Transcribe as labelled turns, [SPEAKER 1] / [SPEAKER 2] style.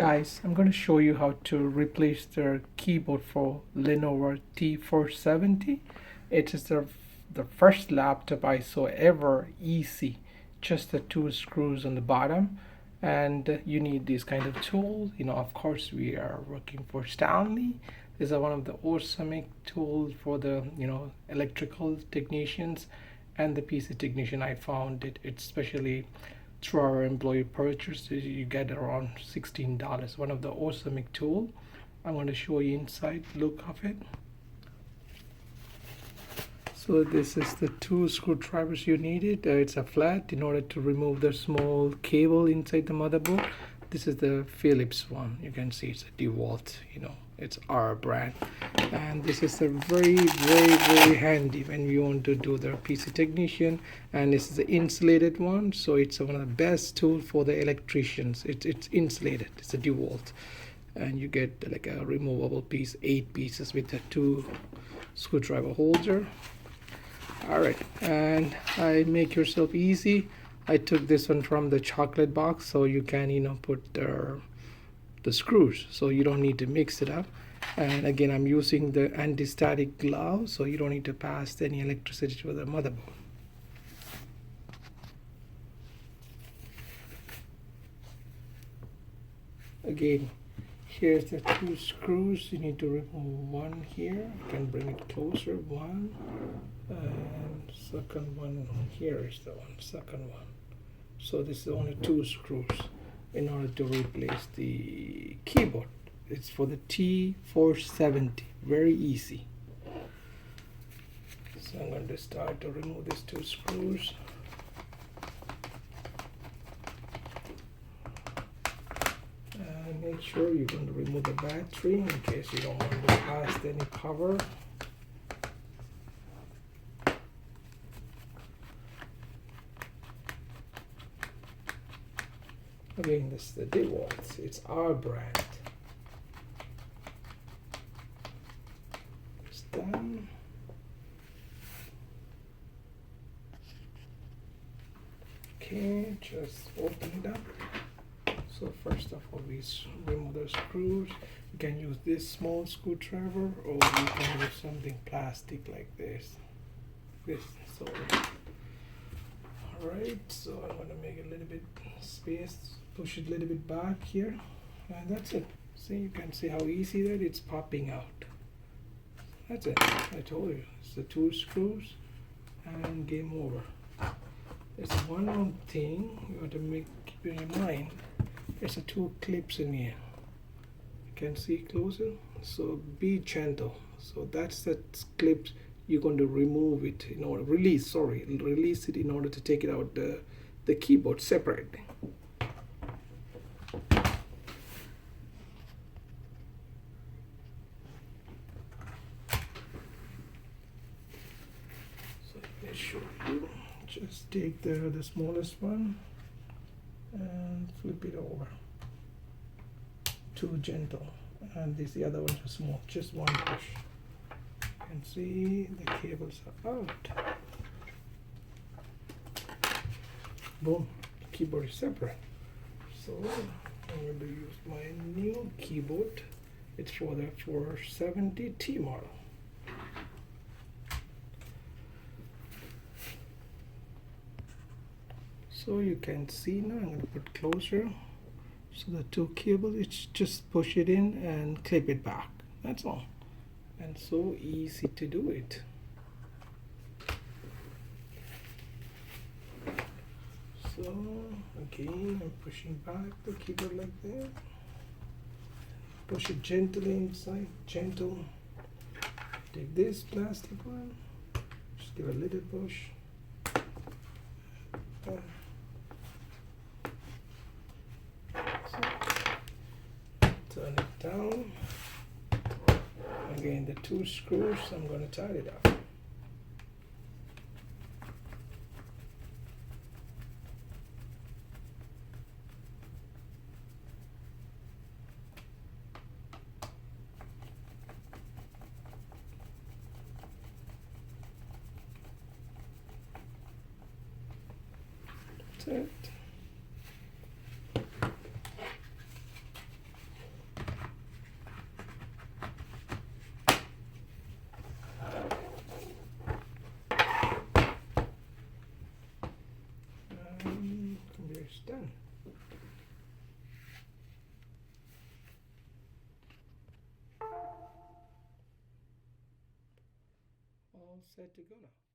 [SPEAKER 1] Guys, I'm going to show you how to replace the keyboard for Lenovo T470. It is the first laptop I saw ever easy. Just the two screws on the bottom, and you need these kind of tools. Of course, we are working for Stanley. These are one of the awesome tools for the electrical technicians and the PC technician. I found it especially through our employee purchase. You get around $16. One of the awesome tool. I'm going to show you inside look of it. So this is the two screwdrivers you needed. It's a flat in order to remove the small cable inside the motherboard. This is the Philips one. You can see it's a DeWalt, it's our brand. And this is a very handy when you want to do the PC technician. And this is the insulated one, so it's one of the best tools for the electricians. It's insulated. It's a DeWalt, and you get like a removable piece, 8 pieces with the two screwdriver holder. All right, and I make yourself easy. I took this one from the chocolate box, so you can put the screws, so you don't need to mix it up. And again, I'm using the anti-static glove, so you don't need to pass any electricity to the motherboard. Again, here's the two screws. You need to remove one here. You can bring it closer. One, and second one here is the second one. So this is only two screws in order to replace the keyboard. It's for the T470. Very easy. So I'm going to start to remove these two screws. And make sure you're going to remove the battery in case you don't want to pass any power. Again, this is the DeWalt. It's our brand. It's done. Okay, just open it up. So first of all, we remove the screws. You can use this small screwdriver, or you can use something plastic like this. So, all right. So I'm gonna make a little bit space. Push it a little bit back here, and that's it. See, you can see how easy that it's popping out. That's it. I told you, it's the two screws, and game over. There's one more thing you have to keep in your mind. There's two clips in here. You can see closer. So be gentle. So that's the clip. You're going to remove it in order release it in order to take it out the keyboard separately. Show you. Just take the smallest one and flip it over. Too gentle, and the other ones are small. Just one push. You can see the cables are out. Boom. The keyboard is separate. So I'm going to use my new keyboard. It's for the 470T model. So you can see now, I'm going to put closer. So the two cables, it's just push it in and clip it back. That's all. And so easy to do it. So again, I'm pushing back the keyboard like that. Push it gently inside, gentle. Take this plastic one, just give a little push. Turn it down. Again, the two screws, I'm going to tighten it up. That's it. And computer's done. All set to go now.